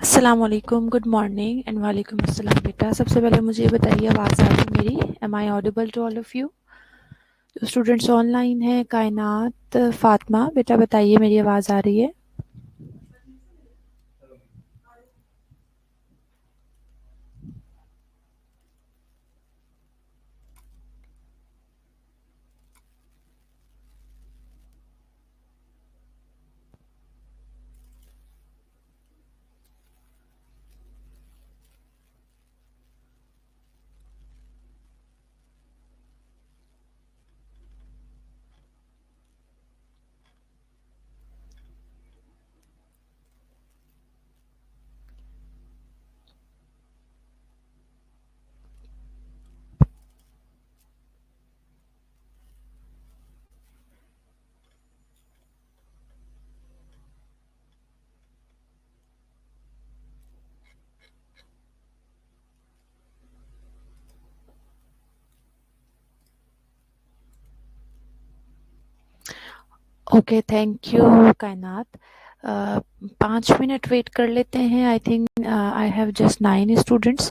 अस्सलाम वालेकुम, good morning and वालेकुम अस्सलाम बेटा। सबसे पहले मुझे ये बताइए, आवाज़ आ रही है मेरी? Am I audible to all of you? जो स्टूडेंट्स ऑनलाइन हैं, कायनात, फातिमा, बेटा बताइए मेरी आवाज़ आ रही है? ओके, थैंक यू कायनात। 5 मिनट वेट कर लेते हैं। I think I have just 9 students.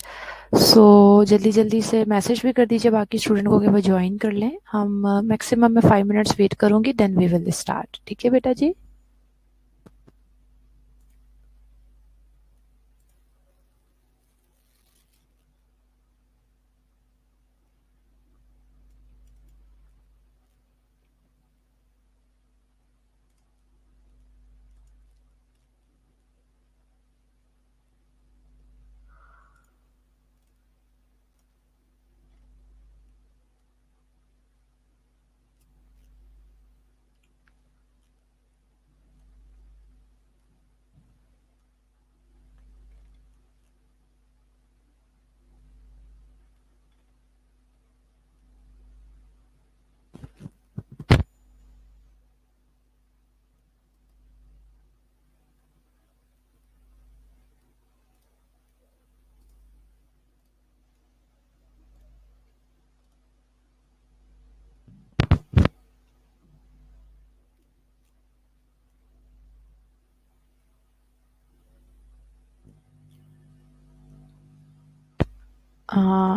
So जल्दी जल्दी से मैसेज भी कर दीजिए बाकी स्टूडेंट को कि वो ज्वाइन कर लें। हम मैक्सिमम में 5 मिनट्स वेट करूँगी, देन वी विल स्टार्ट। ठीक है बेटा जी?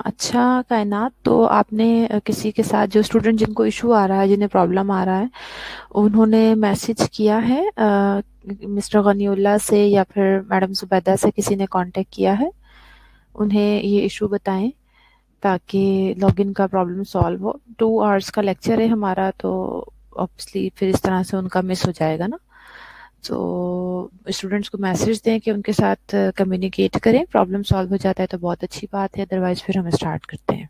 अच्छा कायनात, तो आपने किसी के साथ, जो स्टूडेंट जिनको इशू आ रहा है, जिन्हें प्रॉब्लम आ रहा है, उन्होंने मैसेज किया है मिस्टर गनीउल्लाह से या फिर मैडम जुबैदा से? किसी ने कांटेक्ट किया है? उन्हें ये इशू बताएं ताकि लॉगिन का प्रॉब्लम सॉल्व हो। 2 आवर्स का लेक्चर है हमारा, तो ऑब्वियसली फिर इस तरह से उनका मिस हो जाएगा ना। तो स्टूडेंट्स को मैसेज दें कि उनके साथ कम्युनिकेट करें। प्रॉब्लम सॉल्व हो जाता है तो बहुत अच्छी बात है, अदरवाइज फिर हम स्टार्ट करते हैं।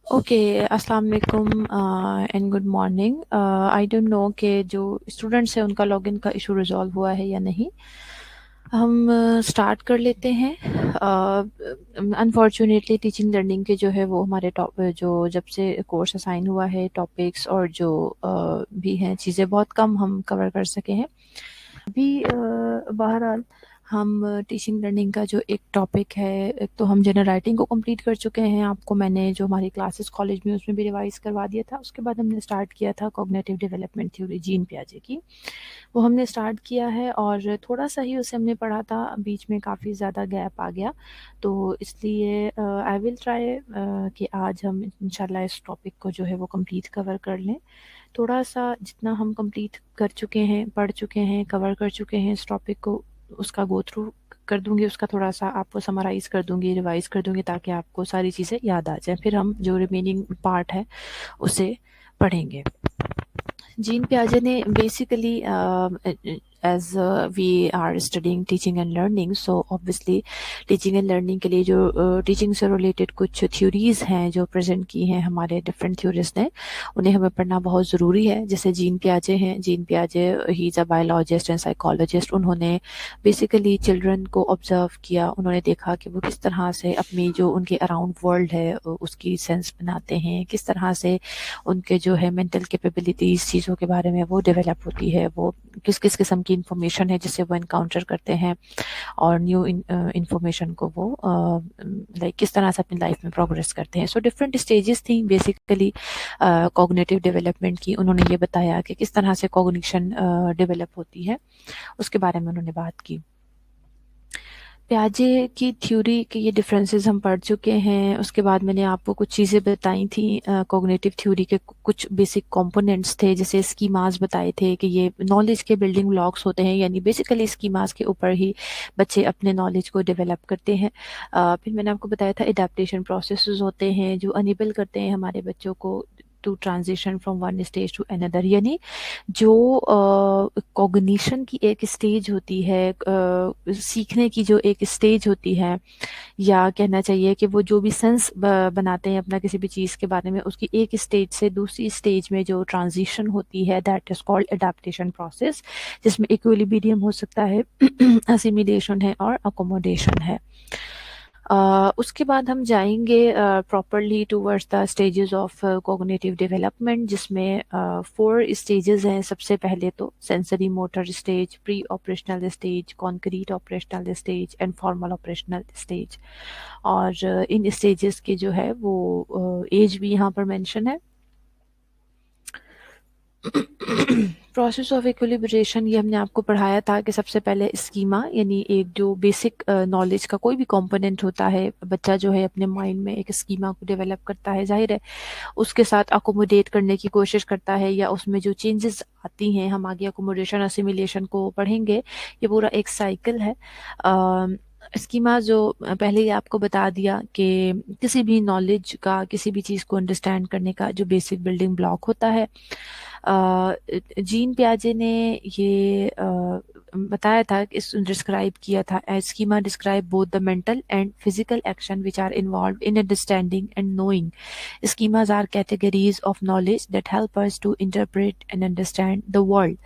ओके, अस्सलाम वालेकुम and good morning. I don't know कि जो स्टूडेंट्स हैं उनका लॉगिन का इशू रिजॉल्व हुआ है या नहीं। हम स्टार्ट कर लेते हैं। अनफॉर्चुनेटली टीचिंग लर्निंग के जो है वो हमारे टॉप जो जब से कोर्स असाइन हुआ है, टॉपिक्स और जो भी हैं चीज़ें बहुत कम हम कवर कर सके हैं अभी। बहरहाल हम टीचिंग लर्निंग का जो एक टॉपिक है, एक तो हम जनरल राइटिंग को कंप्लीट कर चुके हैं। आपको मैंने जो हमारी क्लासेस कॉलेज में उसमें भी रिवाइज करवा दिया था। उसके बाद हमने स्टार्ट किया था कॉग्निटिव डेवलपमेंट थ्योरी जीन पियाजे की, वो हमने स्टार्ट किया है और थोड़ा सा ही उसे हमने पढ़ा था, बीच में काफ़ी ज़्यादा गैप आ गया। तो इसलिए आई विल ट्राई कि आज हम इंशाल्लाह इस टॉपिक को जो है वो कंप्लीट कवर कर लें। थोड़ा सा जितना हम कंप्लीट कर चुके हैं, पढ़ चुके हैं, कवर कर चुके हैं इस टॉपिक को, उसका गो थ्रू कर दूंगी, उसका थोड़ा सा आपको समराइज़ कर दूंगी, रिवाइज़ कर दूंगी ताकि आपको सारी चीज़ें याद आ जाएँ। फिर हम जो रिमेनिंग पार्ट है उसे पढ़ेंगे। जीन पियाजे ने basically as we are studying teaching and learning, so obviously teaching and learning के लिए जो टीचिंग से रिलेटेड कुछ थ्योरीज हैं जो प्रेजेंट की हैं हमारे डिफरेंट थ्योरिस्ट ने, उन्हें हमें पढ़ना बहुत ज़रूरी है। जैसे जीन पियाजे हैं, जीन पियाजे he is a biologist and psychologist. उन्होंने बेसिकली चिल्ड्रन को ऑब्जर्व किया, उन्होंने देखा कि वो किस तरह से अपनी जो उनके अराउंड वर्ल्ड है उसकी सेंस बनाते हैं, किस तरह से उनके जो है मेंटल कैपेबिलिटीज़ चीज़ों के बारे में वो डेवलप होती है, वो किस किस किस्म की इंफॉर्मेशन है जिसे वो इनकाउंटर करते हैं और न्यू इंफॉर्मेशन को वो लाइक किस तरह से अपनी लाइफ में प्रोग्रेस करते हैं। सो डिफरेंट स्टेजेस थी बेसिकली कॉग्निटिव डेवलपमेंट की। उन्होंने ये बताया कि किस तरह से कॉग्निशन डेवलप होती है, उसके बारे में उन्होंने बात की। प्याजे की थ्योरी के ये डिफरेंसेस हम पढ़ चुके हैं। उसके बाद मैंने आपको कुछ चीज़ें बताई थी। कॉग्निटिव थ्योरी के कुछ बेसिक कंपोनेंट्स थे, जैसे स्कीमास बताए थे कि ये नॉलेज के बिल्डिंग ब्लॉक्स होते हैं, यानी बेसिकली स्कीमास के ऊपर ही बच्चे अपने नॉलेज को डेवलप करते हैं। फिर मैंने आपको बताया था एडेप्टेशन प्रोसेसेस होते हैं जो अनेबल करते हैं हमारे बच्चों को to transition from one stage to another, यानी जो कॉग्निशन की एक स्टेज होती है, सीखने की जो एक स्टेज होती है, या कहना चाहिए कि वो जो भी सेंस बनाते हैं अपना किसी भी चीज़ के बारे में, उसकी एक स्टेज से दूसरी स्टेज में जो ट्रांजिशन होती है, that is called adaptation process, जिसमें इक्विलिब्रियम हो सकता है, असिमिलेशन है और अकोमोडेशन है। उसके बाद हम जाएंगे properly towards the stages of cognitive development, जिसमें 4 स्टेजेस हैं। सबसे पहले तो sensory motor stage, pre operational stage, concrete operational stage and formal operational stage. और इन स्टेजेस के जो है वो एज भी यहाँ पर मेंशन है। प्रोसेस ऑफ इक्विलिब्रेशन, ये हमने आपको पढ़ाया था कि सबसे पहले स्कीमा, यानी एक जो बेसिक नॉलेज का कोई भी कंपोनेंट होता है, बच्चा जो है अपने माइंड में एक स्कीमा को डेवलप करता है, जाहिर है उसके साथ अकोमोडेट करने की कोशिश करता है, या उसमें जो चेंजेस आती हैं, हम आगे अकोमोडेशन असिमिलेशन को पढ़ेंगे, ये पूरा एक साइकिल है। स्कीमा जो पहले ही आपको बता दिया कि किसी भी नॉलेज का, किसी भी चीज़ को अंडरस्टैंड करने का जो बेसिक बिल्डिंग ब्लॉक होता है। जीन पियाजे ने ये बताया था, इस डिस्क्राइब किया था, schema describe both the mental and physical action which are involve in understanding and knowing. Schemas are categories of knowledge that help us to interpret and understand the world.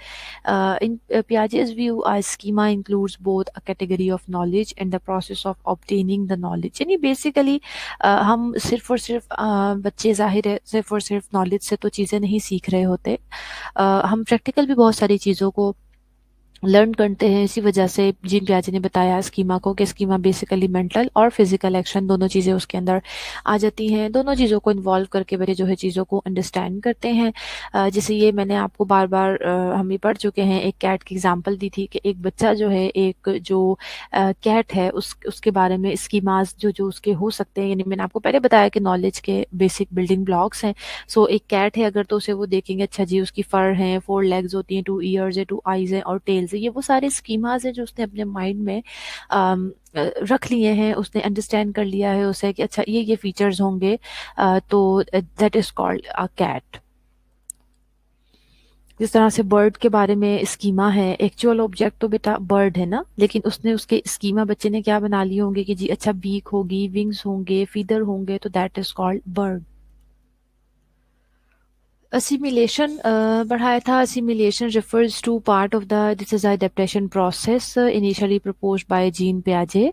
In Piaget's view, a schema includes both a category of knowledge and the process of obtaining the knowledge. यानी basically हम सिर्फ और सिर्फ बच्चे जाहिर है सिर्फ और सिर्फ नॉलेज से तो चीज़ें नहीं सीख रहे होते, हम प्रैक्टिकल भी बहुत सारी चीज़ों को लर्न करते हैं। इसी वजह से जीन पियाजे ने बताया स्कीमा को कि स्कीमा बेसिकली मेंटल और फिजिकल एक्शन दोनों चीज़ें उसके अंदर आ जाती हैं। दोनों चीज़ों को इन्वॉल्व करके बच्चे जो है चीज़ों को अंडरस्टैंड करते हैं। जैसे ये मैंने आपको बार बार हम ये पढ़ चुके हैं, एक कैट की एग्जांपल दी थी कि एक बच्चा जो है, एक जो कैट है, उसके बारे में स्कीमास जो जो उसके हो सकते हैं, यानी मैंने आपको पहले बताया कि नॉलेज के बेसिक बिल्डिंग ब्लॉक्स हैं। सो एक कैट है, अगर तो उसे वो देखेंगे, अच्छा जी उसकी फर है, 4 लेग्स होती हैं, 2 ईयर्स है, 2 आईज है और टेल्स है, ये वो सारे स्कीमास हैं जो उसने अपने माइंड में रख लिए हैं, उसने अंडरस्टैंड कर लिया है उसे कि अच्छा ये फीचर्स होंगे, तो that is called a cat. जिस तरह से बर्ड के बारे में स्कीमा है, एक्चुअल ऑब्जेक्ट तो बेटा बर्ड है ना, लेकिन उसने उसके स्कीमा बच्चे ने क्या बना लिए होंगे कि जी अच्छा बीक होगी, विंग्स होंगे, फीदर होंगे, तो that is called bird. Assimilation बढ़ाया था. Assimilation refers to part of the this is adaptation process initially proposed by Jean Piaget.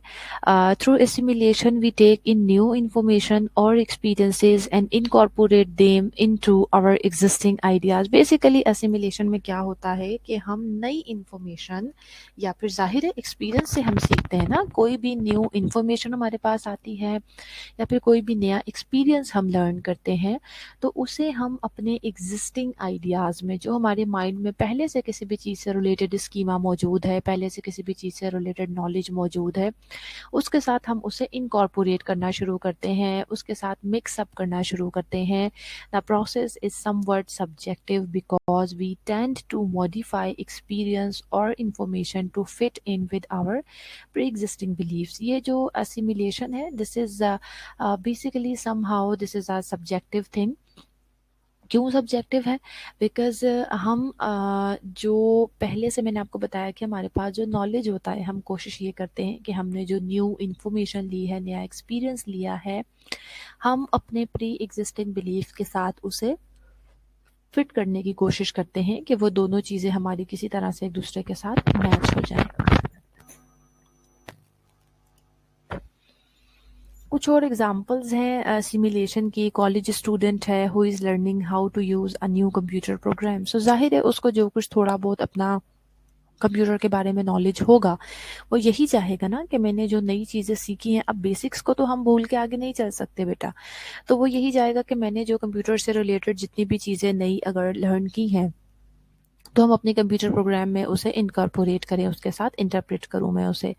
Through assimilation, we take in new information or experiences and incorporate them into our existing ideas. Basically, assimilation में क्या होता है कि हम नई information या फिर जाहिर है experience से हम सीखते हैं ना. कोई भी new information हमारे पास आती है या फिर कोई भी नया एक्सपीरियंस हम लर्न करते हैं, तो उसे हम अपने एग्जिस्टिंग आइडियाज़ में, जो हमारे माइंड में पहले से किसी भी चीज़ से रिलेटेड स्कीमा मौजूद है, पहले से किसी भी चीज़ से रिलेटेड नॉलेज मौजूद है, उसके साथ हम उसे इनकॉर्पोरेट करना शुरू करते हैं, उसके साथ मिक्स अप करना शुरू करते हैं. The process is somewhat subjective because we tend to modify experience और information to fit in with our pre existing beliefs. ये जो असिमिलेशन है, this is basically somehow this is a subjective thing. क्यों subjective है? Because हम जो पहले से मैंने आपको बताया कि हमारे पास जो नॉलेज होता है, हम कोशिश ये करते हैं कि हमने जो न्यू इन्फॉर्मेशन ली है, नया एक्सपीरियंस लिया है, हम अपने प्री एग्जिस्टिंग बिलीफ के साथ उसे फिट करने की कोशिश करते हैं कि वो दोनों चीज़ें हमारी किसी तरह से एक दूसरे के साथ मैच हो जाए. कुछ और एग्जांपल्स हैं सिमुलेशन की. कॉलेज स्टूडेंट है who is learning how to use a new computer program. So जाहिर है उसको जो कुछ थोड़ा बहुत अपना कंप्यूटर के बारे में नॉलेज होगा, वो यही चाहेगा ना कि मैंने जो नई चीज़ें सीखी हैं, अब बेसिक्स को तो हम भूल के आगे नहीं चल सकते बेटा, तो वो यही चाहेगा कि मैंने जो कंप्यूटर से रिलेटेड जितनी भी चीज़ें नई अगर लर्न की हैं, तो हम अपने कंप्यूटर प्रोग्राम में उसे इनकॉर्पोरेट करें, उसके साथ इंटरप्रेट करूँ मैं उसे.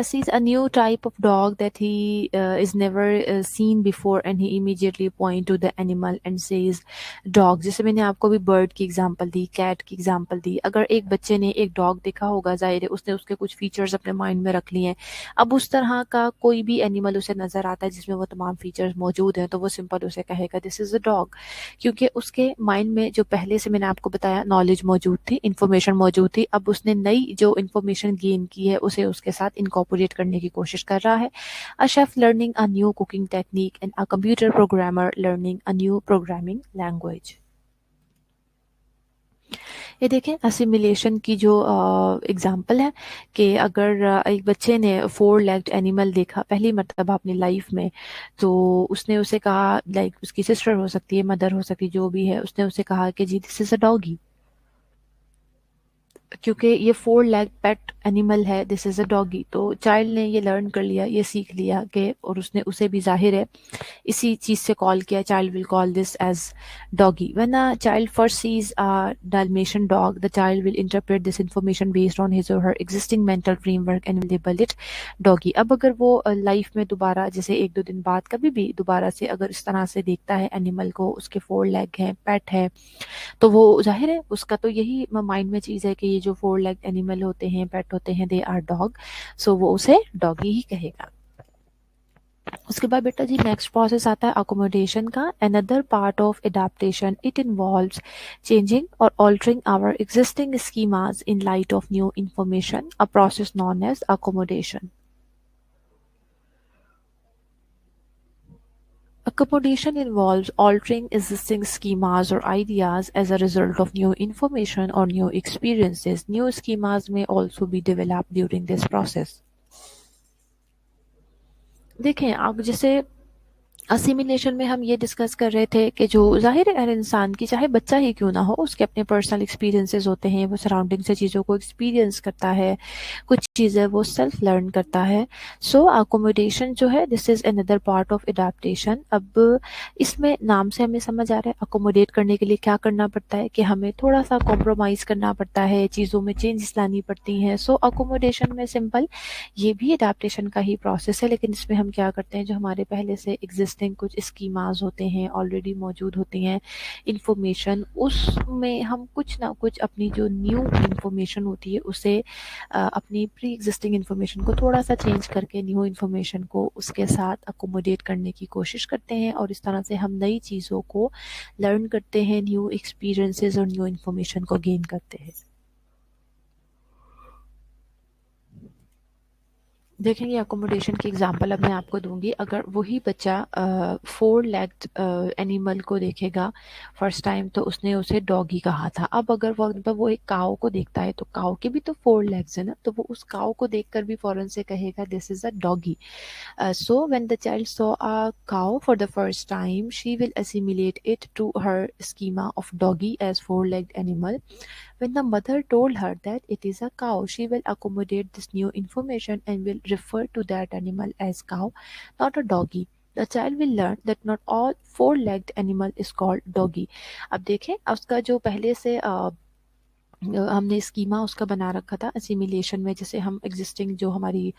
sees a new type of dog that he is never seen before and he immediately point to the animal and says dog. जैसे मैंने आपको भी बर्ड की एग्जांपल दी, कैट की एग्जांपल दी. अगर एक बच्चे ने एक डॉग देखा होगा, जाहिर है उसने उसके कुछ फीचर्स अपने माइंड में रख लिए हैं. अब उस तरह का कोई भी एनिमल उसे नजर आता है जिसमें वो तमाम फीचर्स मौजूद हैं, तो वो सिंपल उसे कहेगा दिस इज अ डॉग, क्योंकि उसके माइंड में जो पहले से मैंने आपको बताया नॉलेज मौजूद थी, इंफॉर्मेशन मौजूद थी. अब उसने नई जो इंफॉर्मेशन गेन की है उसे उसके साथ इनकॉर्पोरेट करने की कोशिश कर रहा है. A chef learning a new cooking technique and a computer programmer learning a new programming language. ये देखें असिमिलेशन की जो एग्जांपल है कि अगर एक बच्चे ने 4 लेग्ड एनिमल देखा पहली मर्तबा अपनी लाइफ में, तो उसने उसे कहा, लाइक उसकी सिस्टर हो सकती है, मदर हो सकती है, जो भी है, उसने उसे कहा कि जी दिस इज अ डॉगी, क्योंकि ये 4 लेग पेट एनिमल है, दिस इज अ डॉगी. तो चाइल्ड ने ये लर्न कर लिया, ये सीख लिया कि, और उसने उसे भी जाहिर है इसी चीज से कॉल किया, child will call this as doggy. When a child first sees a Dalmatian dog, the child will interpret this information based on his or her existing mental framework and will label it doggy. अब अगर वो life में दोबारा, जैसे 1-2 दिन बाद कभी भी दोबारा से अगर इस तरह से देखता है एनिमल को, उसके 4 लेग हैं, पेट है, तो वो जाहिर है उसका तो यही माइंड में चीज़ है कि ये जो 4 लेग एनिमल होते हैं, पेट होते हैं, दे आर डॉग, सो वो उसे डॉगी ही कहेगा. उसके बाद बेटा जी नेक्स्ट प्रोसेस आता है अकोमोडेशन का. Another part of adaptation, it involves changing और altering our existing schemas in light of new information, a process known as accommodation. Accommodation involves altering existing schemas or ideas as a result of new information or new experiences. New schemas may also be developed during this process. देखें आप, जैसे assimilation में हम ये discuss कर रहे थे कि जो जाहिर है हर इंसान की, चाहे बच्चा ही क्यों ना हो, उसके अपने पर्सनल एक्सपीरियंसेस होते हैं, वो सराउंडिंग से चीज़ों को एक्सपीरियंस करता है, कुछ चीज़ें वो सेल्फ लर्न करता है. सो अकोमोडेशन जो है, this is another part of adaptation. अब इसमें नाम से हमें समझ आ रहा है अकोमोडेट करने के लिए क्या करना पड़ता है कि हमें थोड़ा सा कॉम्प्रोमाइज़ करना पड़ता है, चीज़ों में चेंजेस लानी पड़ती हैं. सो अकोमोडेशन में सिंपल ये भी एडाप्टेशन का ही प्रोसेस है, लेकिन इसमें हम क्या करते हैं, जो हमारे पहले से एग्जिस्टिंग कुछ स्कीमाज होते हैं, ऑलरेडी मौजूद होती हैं इंफॉर्मेशन, उसमें हम कुछ ना कुछ अपनी जो न्यू इंफॉर्मेशन होती है उसे अपनी प्री एग्जिस्टिंग इंफॉर्मेशन को थोड़ा सा चेंज करके न्यू इंफॉर्मेशन को उसके साथ अकोमोडेट करने की कोशिश करते हैं, और इस तरह से हम नई चीज़ों को लर्न करते हैं, न्यू एक्सपीरियंसेस और न्यू इंफॉर्मेशन को गेन करते हैं. देखेंगे अकोमोडेशन की एग्जांपल अब मैं आपको दूंगी। अगर वही बच्चा 4 लेग्ड एनिमल को देखेगा फर्स्ट टाइम, तो उसने उसे डॉगी कहा था। अब अगर वो एक काऊ को देखता है, तो काऊ के भी तो 4 लेग्स है ना, तो वो उस काऊ को देखकर भी फौरन से कहेगा this is a doggy. So when the child saw a cow for the first time, she will assimilate it to her schema of doggy as four-legged animal. When the mother told her that it is a cow, she will accommodate this new information and will refer to that animal as cow, not a doggy. The child will learn that not all four-legged animal is called doggy. अब देखें उसका जो पहले से हमने schema उसका बना रखा था असिमिलेशन में, जैसे हम एग्जिस्टिंग जो हमारी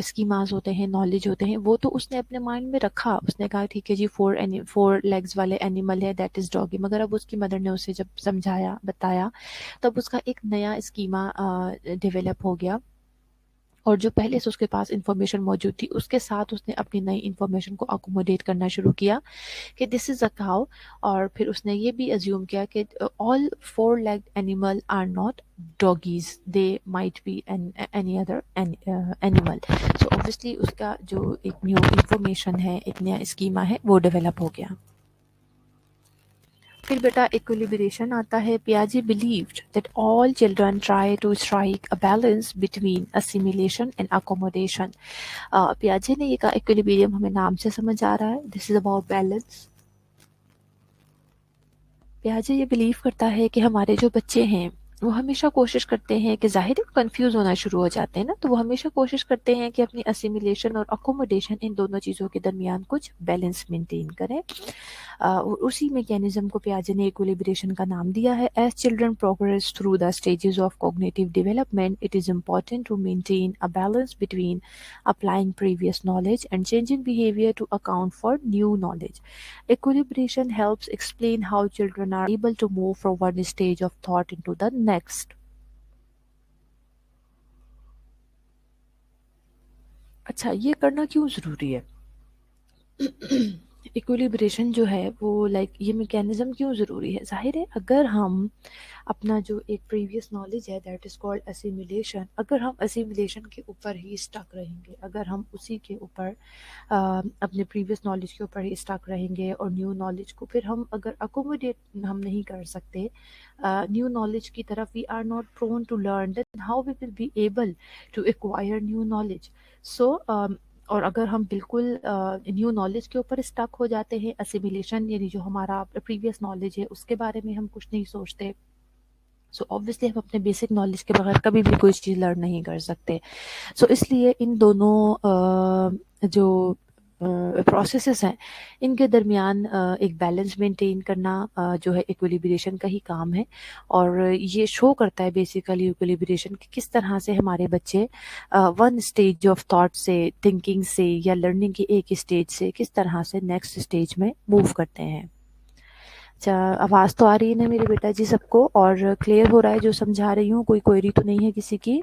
स्कीमास होते हैं, नॉलेज होते हैं, वो तो उसने अपने माइंड में रखा। उसने कहा ठीक है जी, 4 लेग्स वाले एनिमल है, दैट इज डॉगी। मगर अब उसकी मदर ने उसे जब समझाया, बताया, तब उसका एक नया स्कीमा डेवलप हो गया, और जो पहले से उसके पास इंफॉर्मेशन मौजूद थी उसके साथ उसने अपनी नई इंफॉर्मेशन को अकोमोडेट करना शुरू किया कि दिस इज अ काउ। और फिर उसने ये भी अज्यूम किया कि all 4 legged animal are not doggies, they might be any other animal. So obviously उसका जो एक न्यू इंफॉर्मेशन है, एक नया स्कीमा है, वो डेवलप हो गया। फिर बेटा इक्विलिब्रेशन आता है। पियाजे believed that all children try to strike a balance between assimilation and accommodation. पियाजे ने ये कहा, इक्विलिब्रियम हमें नाम से समझ आ रहा है, दिस इज अबाउट बैलेंस। पियाजे ये बिलीव करता है कि हमारे जो बच्चे हैं वो हमेशा कोशिश करते हैं कि, जाहिर है कंफ्यूज होना शुरू हो जाते हैं ना, तो वो हमेशा कोशिश करते हैं कि अपनी असिमिलेशन और अकोमोडेशन, इन दोनों चीज़ों के दरमियान कुछ बैलेंस मेंटेन करें। और उसी मैकेनिज्म को पियाजे ने इक्विलिब्रेशन का नाम दिया है। As children progress through the stages of cognitive development, it is important to maintain a balance between applying previous knowledge and changing behaviour to account for new knowledge. Equilibration helps explain how children are able to move from one stage of thought into the next. अच्छा, ये करना क्यों ज़रूरी है? Equilibration जो है वो ये मैकेनिज्म क्यों ज़रूरी है? ज़ाहिर है अगर हम अपना जो एक प्रीवियस नॉलेज है, दैट इज़ कॉल्ड असिमिलेशन, अगर हम असिमिलेशन के ऊपर ही स्टक रहेंगे, अगर हम उसी के ऊपर अपने प्रीवियस नॉलेज के ऊपर ही स्टक रहेंगे और न्यू नॉलेज को फिर हम अगर अकोमोडेट हम नहीं कर सकते न्यू नॉलेज की तरफ, we are not prone to learn, then how we will be able to acquire new knowledge. So और अगर हम बिल्कुल न्यू नॉलेज के ऊपर स्टक हो जाते हैं, असिमिलेशन यानी जो हमारा प्रीवियस नॉलेज है उसके बारे में हम कुछ नहीं सोचते, सो ऑब्वियसली हम अपने बेसिक नॉलेज के बगैर कभी भी कोई चीज़ लर्न नहीं कर सकते। सो इसलिए इन दोनों जो प्रोसेसेस हैं, इनके दरमियान एक बैलेंस मेंटेन करना जो है इक्विलिब्रेशन का ही काम है। और ये शो करता है बेसिकली इक्विलिब्रेशन कि किस तरह से हमारे बच्चे वन स्टेज ऑफ थॉट से, थिंकिंग से या लर्निंग की एक स्टेज से किस तरह से नेक्स्ट स्टेज में मूव करते हैं। अच्छा, आवाज़ तो आ रही है ना मेरे बेटा जी सबको, और क्लियर हो रहा है जो समझा रही हूँ? कोई क्वेरी तो नहीं है किसी की?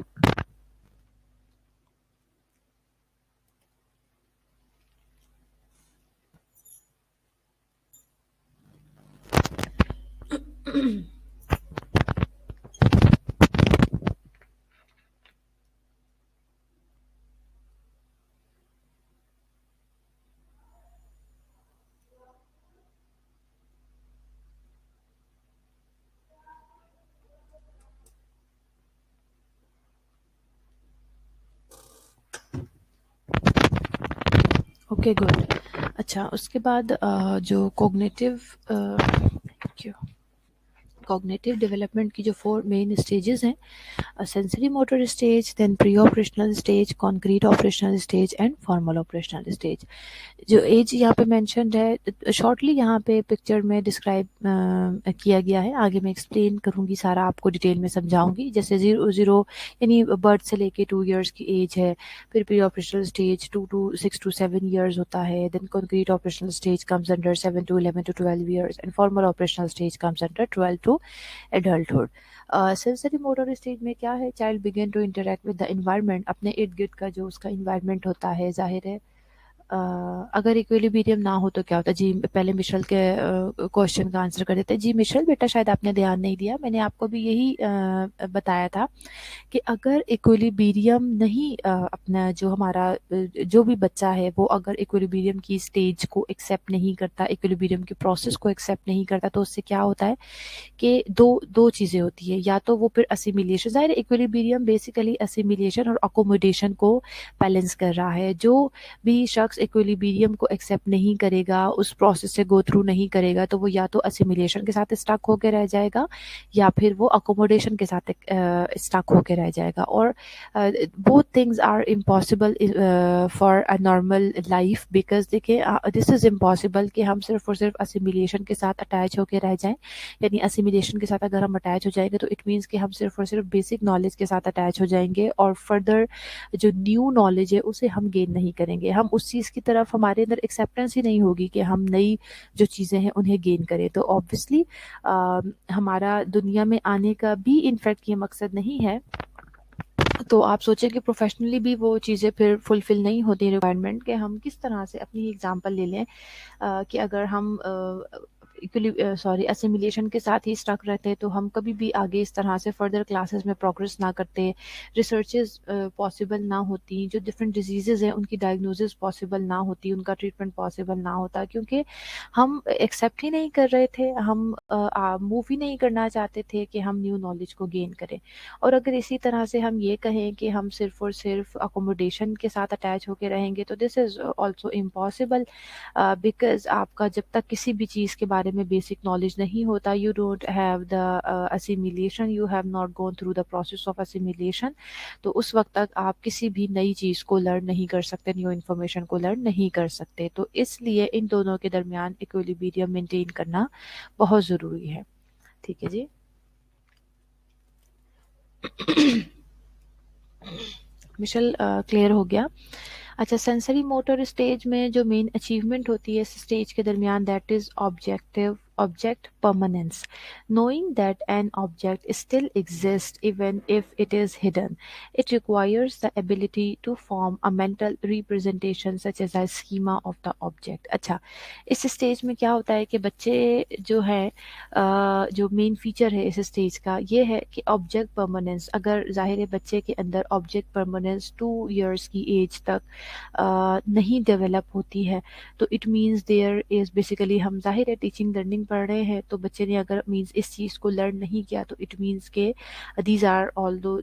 Okay good. अच्छा, उसके बाद जो कॉग्निटिव डेवलपमेंट की जो 4 मेन स्टेजेस हैं, sensory motor stage, then pre operational stage, concrete operational stage and formal operational stage. जो एज यहाँ पे मेंशन्ड है शॉर्टली यहाँ पे पिक्चर में डिस्क्राइब किया गया है, आगे मैं एक्सप्लेन करूँगी सारा, आपको डिटेल में समझाऊंगी। जैसे 0 यानी बर्थ से लेके 2 इयर्स की एज है, फिर pre operational stage 6 to 7 years होता है, then concrete operational stage comes under 7 to 11 to 12 years and formal operational stage comes under 12 to adulthood. Sensory motor stage में क्या है, child begin to interact with the environment, अपने इर्द गिर्द का जो उसका इन्वायरमेंट होता है, जाहिर है अगर इक्विलिब्रियम ना हो तो क्या होता है जी। पहले मिशेल के क्वेश्चन का आंसर कर देते हैं जी। मिशेल बेटा शायद आपने ध्यान नहीं दिया, मैंने आपको भी यही बताया था कि अगर इक्विलिब्रियम नहीं अपना जो हमारा जो भी बच्चा है वो अगर इक्विलिब्रियम की स्टेज को एक्सेप्ट नहीं करता, इक्विलिब्रियम के प्रोसेस को एक्सेप्ट नहीं करता, तो उससे क्या होता है कि दो दो चीज़ें होती है। या तो वो फिर असिमिलेशन, ज़ाहिर इक्विलिब्रियम बेसिकली असिमिलेशन और अकोमोडेशन को बैलेंस कर रहा है। जो भी शख्स इक्विलिब्रियम को एक्सेप्ट नहीं करेगा, उस प्रोसेस से गो थ्रू नहीं करेगा, तो वो या तो असिमिलेशन के साथ स्टक होकर रह जाएगा या फिर वो अकोमोडेशन के साथ स्टक होकर रह जाएगा। और both things are impossible for a normal life, because देखिए दिस इज इम्पॉसिबल कि हम सिर्फ और सिर्फ असिमिलेशन के साथ अटैच होकर रह जाएं। यानी असिमिलेशन के साथ अगर हम अटैच हो जाएंगे तो इट मीन्स कि हम सिर्फ और सिर्फ बेसिक नॉलेज के साथ अटैच हो जाएंगे और फर्दर जो न्यू नॉलेज है उसे हम गेन नहीं करेंगे। हम उस चीज़ की तरफ हमारे अंदर एक्सेप्टेंस ही नहीं होगी कि हम नई जो चीज़ें हैं उन्हें गेन करें। तो ऑब्वियसली हमारा दुनिया में आने का भी इनफैक्ट ये मकसद नहीं है। तो आप सोचें कि प्रोफेशनली भी वो चीज़ें फिर फुलफिल नहीं होती रिक्वायरमेंट के हम किस तरह से अपनी एग्जांपल ले लें कि अगर हम असिमिलेशन के साथ ही स्टक रहते तो हम कभी भी आगे इस तरह से फर्दर क्लासेस में प्रोग्रेस ना करते, रिसर्चेज पॉसिबल ना होती, जो डिफरेंट डिजीज़ हैं उनकी डायग्नोसिस पॉसिबल ना होती, उनका ट्रीटमेंट पॉसिबल ना होता, क्योंकि हम एक्सेप्ट ही नहीं कर रहे थे, हम मूव ही नहीं करना चाहते थे कि हम न्यू नॉलेज को गेन करें। और अगर इसी तरह से हम ये कहें कि हम सिर्फ और सिर्फ अकोमोडेशन के साथ अटैच होकर रहेंगे तो this is also impossible, because आपका जब तक किसी भी चीज़ के बारे में बेसिक नॉलेज नहीं होता, you don't have the assimilation, you have not gone through the process of assimilation, तो उस वक्त तक आप किसी भी नई चीज़ को लर्न नहीं कर सकते, न्यू इन्फॉर्मेशन को लर्न नहीं कर सकते। तो इसलिए इन दोनों के दरमियान इक्विलिब्रियम मेंटेन करना बहुत ज़रूरी है। ठीक है जी। मिशेल क्लियर हो गया। अच्छा, सेंसरी मोटर स्टेज में जो मेन अचीवमेंट होती है इस स्टेज के दरमियान, that is object permanence, knowing that an object still exists even if it is hidden. It requires the ability to form a mental representation such as a schema of the object. अच्छा, इस stage में क्या होता है कि बच्चे जो है जो मेन फीचर है इस स्टेज का ये है कि ऑब्जेक्ट परमानेंस, अगर जाहिर है बच्चे के अंदर ऑब्जेक्ट परमानेंस 2 years की एज तक नहीं डेवलप होती है, तो it means there is basically, हम जाहिर है टीचिंग लर्निंग पढ़ रहे हैं, तो बच्चे ने अगर मीन्स इस चीज़ को लर्न नहीं किया तो इट मीन्स के these are although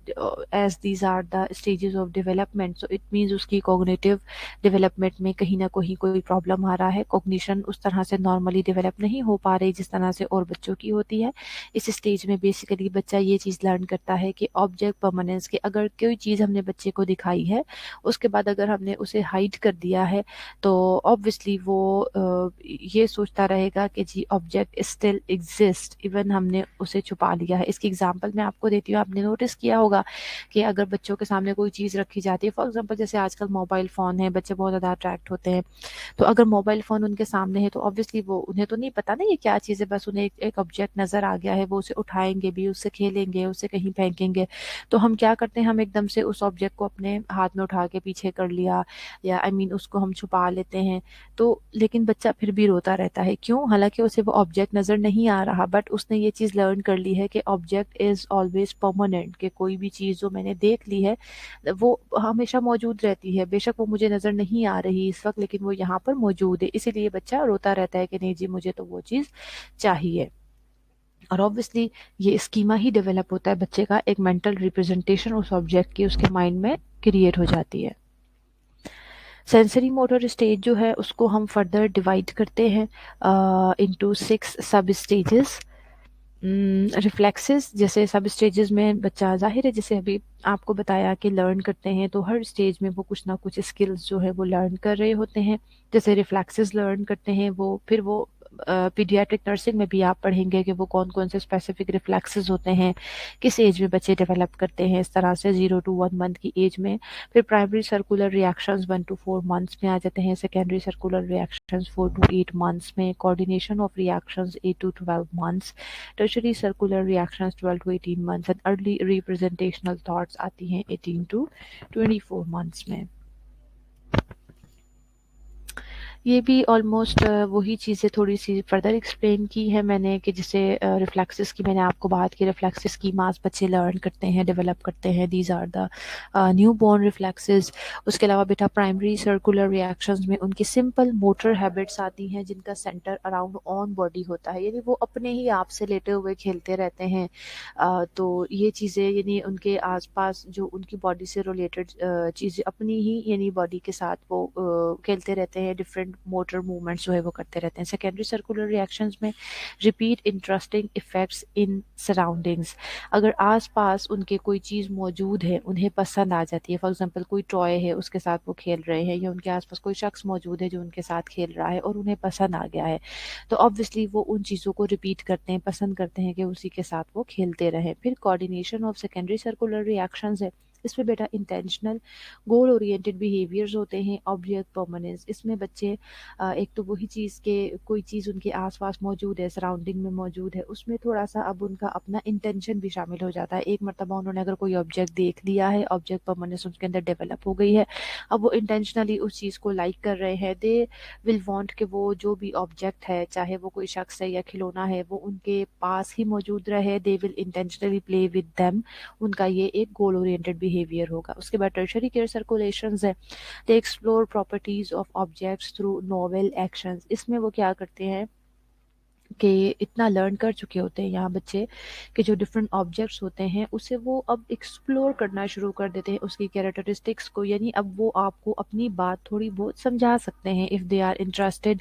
as these are the stages of development, so it means उसकी कॉग्निटिव डेवलपमेंट में कहीं ना कहीं कोई प्रॉब्लम आ रहा है, कॉग्निशन उस तरह से नॉर्मली डेवलप नहीं हो पा रही जिस तरह से और बच्चों की होती है। इस स्टेज में बेसिकली बच्चा ये चीज़ लर्न करता है कि ऑब्जेक्ट परमानेंस के, अगर कोई चीज़ हमने बच्चे को दिखाई है उसके बाद अगर हमने उसे हाइड कर दिया है तो ऑब्वियसली वो ये सोचता रहेगा कि G object still exist even हमने उसे छुपा लिया है। इसकी एग्जांपल मैं आपको देती हूँ। आपने नोटिस किया होगा कि अगर बच्चों के सामने कोई चीज़ रखी जाती है, फॉर एग्जांपल जैसे आजकल मोबाइल फ़ोन है, बच्चे बहुत ज़्यादा अट्रैक्ट होते हैं, तो अगर मोबाइल फ़ोन उनके सामने है तो ऑब्वियसली वो, उन्हें तो नहीं पता ना ये क्या चीज़ है, बस उन्हें एक ऑब्जेक्ट नज़र आ गया है, वो उसे उठाएंगे भी, उससे खेलेंगे, उसे कहीं फेंकेंगे। तो हम क्या करते हैं, हम एकदम से उस ऑब्जेक्ट को अपने हाथ में उठा के पीछे कर लिया, या आई मीन उसको हम छुपा लेते हैं। तो लेकिन बच्चा फिर भी रोता रहता है, क्यों? हालांकि उसे वो ऑब्जेक्ट नज़र नहीं आ रहा, बट उसने ये चीज़ लर्न कर ली है कि ऑब्जेक्ट इज़ ऑलवेज परमानेंट, कि कोई भी चीज़ जो मैंने देख ली है वो हमेशा मौजूद रहती है, बेशक वो मुझे नज़र नहीं आ रही इस वक्त लेकिन वो यहाँ पर मौजूद है। इसीलिए बच्चा रोता रहता है कि नहीं जी मुझे तो वो चीज़ चाहिए। और ऑब्वियसली ये स्कीमा ही डेवलप होता है, बच्चे का एक मेंटल रिप्रेजेंटेशन उस ऑब्जेक्ट की उसके माइंड में क्रिएट हो जाती है। सेंसरी मोटर स्टेज जो है उसको हम फर्दर डिवाइड करते हैं इनटू 6 सब स्टेजेस। रिफ्लेक्सेस जैसे सब स्टेजेस में बच्चा, जाहिर है जैसे अभी आपको बताया कि लर्न करते हैं, तो हर स्टेज में वो कुछ ना कुछ स्किल्स जो है वो लर्न कर रहे होते हैं। जैसे रिफ्लेक्सेस लर्न करते हैं वो, फिर वो पीडियाट्रिक नर्सिंग में भी आप पढ़ेंगे कि वो कौन कौन से स्पेसिफिक रिफ्लेक्सेस होते हैं, किस एज में बच्चे डेवलप करते हैं, इस तरह से 0 to 1 month की एज में। फिर primary circular reactions 1 to 4 months में आ जाते हैं, secondary circular reactions 4 to 8 months में, coordination of reactions 8 to 12 months, tertiary circular reactions 12 to 18 months and early representational thoughts आती हैं 18 to 24 months में। ये भी ऑलमोस्ट वही चीज़ें थोड़ी सी फर्दर एक्सप्लेन की है मैंने, कि जैसे रिफ्लेक्सेस की मैंने आपको बात की, रिफ्लेक्सेस स्कीमास बच्चे लर्न करते हैं, डेवलप करते हैं, these are the newborn reflexes. उसके अलावा बेटा प्राइमरी सर्कुलर रिएक्शंस में उनकी सिंपल मोटर हैबिट्स आती हैं जिनका सेंटर अराउंड ऑन बॉडी होता है, यानी वो अपने ही आप से लेटे हुए खेलते रहते हैं। तो ये चीज़ें यानी उनके आसपास जो उनकी बॉडी से रिलेटेड चीज़ें अपनी ही यानी बॉडी के साथ वो खेलते रहते हैं, डिफरेंट मोटर मूवमेंट्स जो है वो करते रहते हैं। सेकेंडरी सर्कुलर रिएक्शंस में रिपीट इंटरेस्टिंग इफेक्ट्स इन सराउंडिंग्स, अगर आसपास उनके कोई चीज़ मौजूद है उन्हें पसंद आ जाती है, फॉर एग्जांपल कोई टॉय है उसके साथ वो खेल रहे हैं, या उनके आसपास कोई शख्स मौजूद है जो उनके साथ खेल रहा है और उन्हें पसंद आ गया है, तो ऑब्वियसली वो उन चीज़ों को रिपीट करते हैं, पसंद करते हैं कि उसी के साथ वो खेलते रहें। फिर coordination of secondary circular reactions है, इसमें बेटा इंटेंशनल गोल ओरिएंटेड बिहेवियर्स होते हैं। ऑब्जेक्ट परमानेंस, इसमें बच्चे एक तो वही चीज़ के कोई चीज़ उनके आसपास मौजूद है, सराउंडिंग में मौजूद है, उसमें थोड़ा सा अब उनका अपना इंटेंशन भी शामिल हो जाता है। एक मरतबा उन्होंने अगर कोई ऑब्जेक्ट देख लिया है, ऑब्जेक्ट परमानेंस उनके अंदर डेवलप हो गई है, अब वो इंटेंशनली उस चीज़ को लाइक कर रहे हैं, दे विल वांट कि वो जो भी ऑब्जेक्ट है, चाहे वो कोई शख्स है या खिलौना है, वो उनके पास ही मौजूद रहे, they will intentionally play with them. उनका ये एक गोल ओरिएंटेड बिहेवियर होगा। उसके बाद टर्शरी केयर सर्कुलेशंस है, दे explore properties of objects through novel actions, इसमें वो क्या करते हैं कि इतना लर्न कर चुके होते हैं यहाँ बच्चे कि जो डिफरेंट ऑब्जेक्ट्स होते हैं उसे वो अब एक्सप्लोर करना शुरू कर देते हैं, उसकी कैरेक्टरिस्टिक्स को, यानी अब वो आपको अपनी बात थोड़ी बहुत समझा सकते हैं if they are interested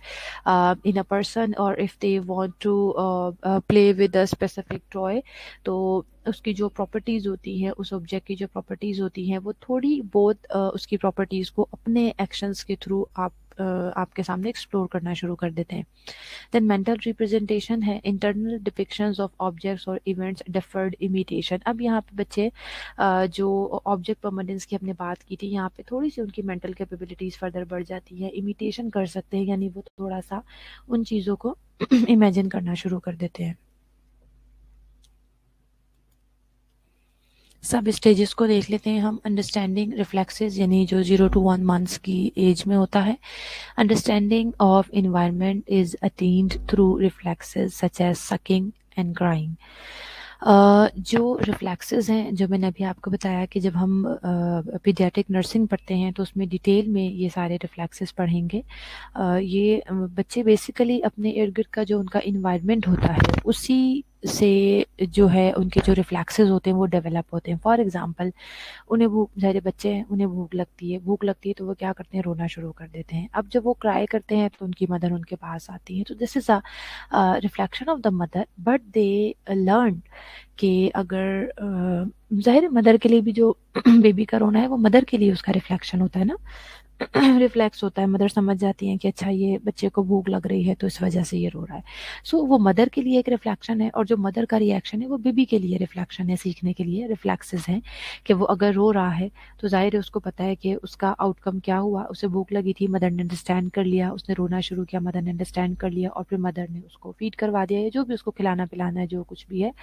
in a person और if they want to play with a specific toy. तो उसकी जो प्रॉपर्टीज़ होती हैं, उस ऑब्जेक्ट की जो प्रॉपर्टीज़ होती हैं, वो थोड़ी बहुत उसकी प्रॉपर्टीज़ को अपने एक्शंस के थ्रू आपके सामने एक्सप्लोर करना शुरू कर देते हैं। देन मेंटल रिप्रेजेंटेशन है, इंटरनल डिपिक्शंस ऑफ ऑब्जेक्ट्स और इवेंट्स, डेफर्ड इमिटेशन। अब यहाँ पे बच्चे जो ऑब्जेक्ट परमानेंस की हमने बात की थी, यहाँ पे थोड़ी सी उनकी मेंटल कैपेबिलिटीज फर्दर बढ़ जाती है, इमिटेशन कर सकते हैं, यानी वो थोड़ा सा उन चीज़ों को इमेजिन करना शुरू कर देते हैं। सब स्टेजेस को देख लेते हैं हम। अंडरस्टैंडिंग रिफ्लेक्सेस, यानी जो 0 to 1 months की एज में होता है। Understanding of environment is attained through reflexes such as sucking and crying. जो रिफ्लेक्सेस हैं, जो मैंने अभी आपको बताया कि जब हम पीडियाट्रिक नर्सिंग पढ़ते हैं तो उसमें डिटेल में ये सारे रिफ्लेक्सेस पढ़ेंगे। ये बच्चे बेसिकली अपने इर्द गिर्द का जो उनका इन्वायरमेंट होता है उसी से जो है उनके जो रिफ्लेक्सेस होते हैं वो डेवलप होते हैं। फॉर एग्जांपल, उन्हें भूख, ज़ाहिर बच्चे हैं, उन्हें भूख लगती है तो वो क्या करते हैं, रोना शुरू कर देते हैं। अब जब वो क्राई करते हैं तो उनकी मदर उनके पास आती है, तो this is a reflection of the mother, but they learn कि अगर ज़ाहिर है मदर के लिए भी जो बेबी का रोना है वो मदर के लिए उसका रिफ्लेक्शन होता है ना, रिफ्लेक्स होता है। मदर समझ जाती हैं कि अच्छा ये बच्चे को भूख लग रही है तो इस वजह से ये रो रहा है। सो वो मदर के लिए एक रिफ्लेक्शन है, और जो मदर का रिएक्शन है वो बेबी के लिए रिफ्लेक्शन है, सीखने के लिए रिफ्लेक्सेस हैं कि वो अगर रो रहा है तो जाहिर है उसको पता है कि उसका आउटकम क्या हुआ, उसे भूख लगी थी, मदर ने अंडरस्टैंड कर लिया, उसने रोना शुरू किया, मदर ने अंडरस्टैंड कर लिया, और फिर मदर ने उसको फीड करवा दिया, या जो भी उसको खिलाना पिलाना है, जो कुछ भी है।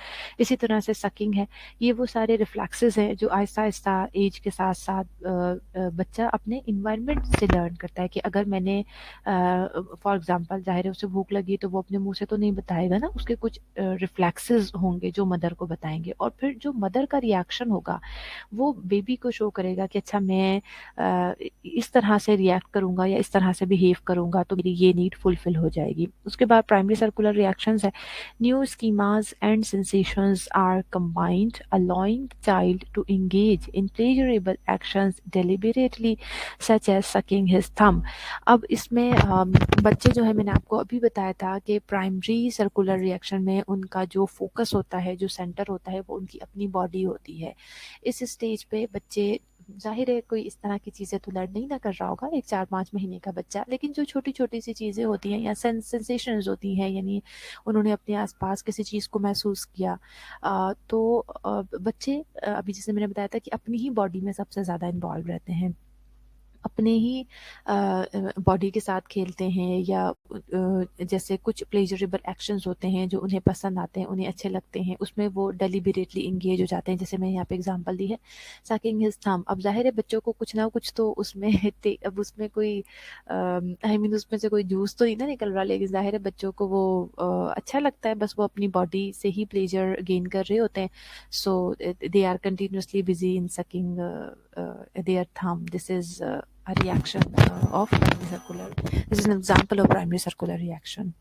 इसी तरह से सकिंग है, ये वो सारे रिफ्लेक्सेस हैं जो आहिस्ता आहिस्ता एज के साथ साथ बच्चा अपने इन्वायरमेंट से लर्न करता है कि अगर मैंने फॉर एग्जांपल, जाहिर है उसे भूख लगी तो वो अपने मुंह से तो नहीं बताएगा ना, उसके कुछ रिफ्लेक्सेस होंगे जो मदर को बताएंगे, और फिर जो मदर का रिएक्शन होगा वो बेबी को शो करेगा कि अच्छा मैं इस तरह से रिएक्ट करूंगा या इस तरह से बिहेव करूंगा तो मेरी ये नीड फुलफिल हो जाएगी। उसके बाद प्राइमरी सर्कुलर रिएक्शंस है, new schemas and sensations are combined, allowing the child to engage in pleasurable actions deliberately, such as sucking his thumb. अब इसमें बच्चे जो है, मैंने आपको अभी बताया था कि प्राइमरी सर्कुलर रिएक्शन में उनका जो फोकस होता है, जो सेंटर होता है, वो उनकी अपनी बॉडी होती है। इस स्टेज पे बच्चे, जाहिर है कोई इस तरह की चीज़ें तो लर्न नहीं ना कर रहा होगा, एक 4-5 महीने का बच्चा, लेकिन जो छोटी छोटी सी चीज़ें होती हैं या सेंसेशंस होती हैं, यानी उन्होंने अपने आसपास किसी चीज़ को महसूस किया, तो बच्चे अभी जैसे मैंने बताया था कि अपनी ही बॉडी में सबसे ज़्यादा इन्वॉल्व रहते हैं। अपने ही बॉडी के साथ खेलते हैं, या जैसे कुछ प्लेजरेबल एक्शंस होते हैं जो उन्हें पसंद आते हैं, उन्हें अच्छे लगते हैं, उसमें वो डेलिबरेटली इंगेज हो जाते हैं। जैसे मैंने यहाँ पे एग्जांपल दी है सकिंग हिज थंब। अब जाहिर है बच्चों को कुछ ना कुछ तो उसमें अब उसमें कोई आई मीन उसमें से कोई जूस तो नहीं ना निकल रहा, लेकिन जाहिर है बच्चों को वो अच्छा लगता है, बस वो अपनी बॉडी से ही प्लेजर गेन कर रहे होते हैं। So they are continuously busy in sucking their thumb. This is a reaction of primary circular. This is an example of primary circular reaction.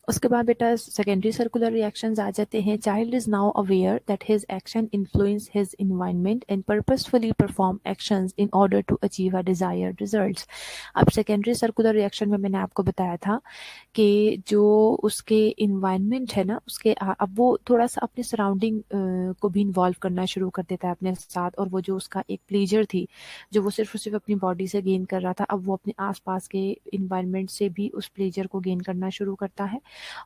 उसके बाद बेटा सेकेंडरी सर्कुलर रिएक्शंस आ जाते हैं। Child is now aware that his action influence his environment and purposefully perform actions in order to achieve a desired results. अब secondary circular reaction में मैंने आपको बताया था कि जो उसके इन्वायरमेंट है ना, उसके अब वो थोड़ा सा अपने सराउंडिंग को भी इन्वॉल्व करना शुरू कर देता है अपने साथ, और वो जो उसका एक प्लेजर थी जो वो सिर्फ अपनी बॉडी से गेन कर रहा था, अब वो अपने आसपास के इन्वायरमेंट से भी उस प्लेजर को गेन करना शुरू करता है।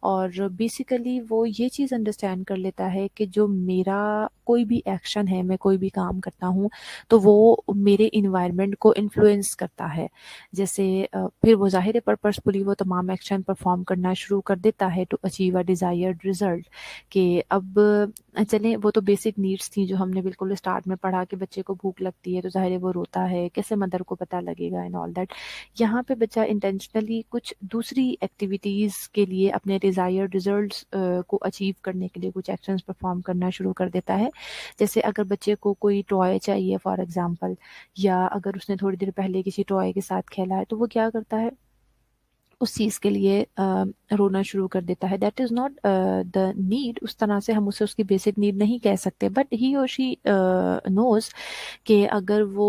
और बेसिकली वो ये चीज़ अंडरस्टैंड कर लेता है कि जो मेरा कोई भी एक्शन है, मैं कोई भी काम करता हूँ, तो वो मेरे इन्वायरमेंट को इन्फ्लुएंस करता है। जैसे फिर वो ज़ाहिर है पर्पसफुली वो तमाम एक्शन परफॉर्म करना शुरू कर देता है to achieve a desired result. कि अब चलें, वो तो बेसिक नीड्स थी जो हमने बिल्कुल स्टार्ट में पढ़ा कि बच्चे को भूख लगती है तो ज़ाहिर है वो रोता है, कैसे मदर को पता लगेगा एंड ऑल दैट। यहाँ पे बच्चा इंटेंशनली कुछ दूसरी एक्टिविटीज़ के लिए अपने डिज़ायर्ड रिजल्ट्स को अचीव करने के लिए कुछ एक्शंस परफॉर्म करना शुरू कर देता है। जैसे अगर बच्चे को कोई टॉय चाहिए फॉर एग्जांपल, या अगर उसने थोड़ी देर पहले किसी टॉय के साथ खेला है, तो वो क्या करता है, उस चीज़ के लिए रोना शुरू कर देता है। That is not the need, उस तरह से हम उसे उसकी बेसिक नीड नहीं कह सकते, but he or she knows कि अगर वो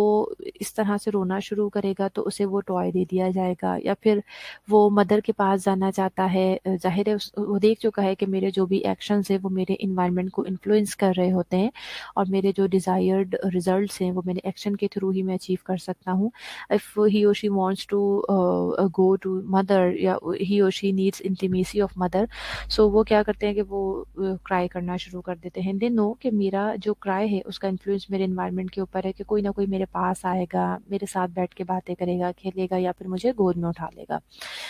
इस तरह से रोना शुरू करेगा तो उसे वो टॉय दे दिया जाएगा। या फिर वो मदर के पास जाना चाहता है, ज़ाहिर है वो देख चुका है कि मेरे जो भी एक्शंस हैं वो मेरे इन्वायरमेंट को इन्फ्लुएंस कर रहे होते हैं, और मेरे जो डिज़ायर्ड रिजल्ट्स हैं वो मेरे एक्शन के थ्रू ही मैं अचीव कर सकता हूँ। If he or she wants to go to mother, या he or she needs intimacy of mother, so वो क्या करते हैं कि वो क्राई करना शुरू कर देते हैं। दे नो कि मेरा जो क्राई है उसका इन्फ्लुएंस मेरे इन्वायरमेंट के ऊपर है, कि कोई ना कोई मेरे पास आएगा, मेरे साथ बैठ के बातें करेगा, खेलेगा, या फिर मुझे गोद में उठा लेगा।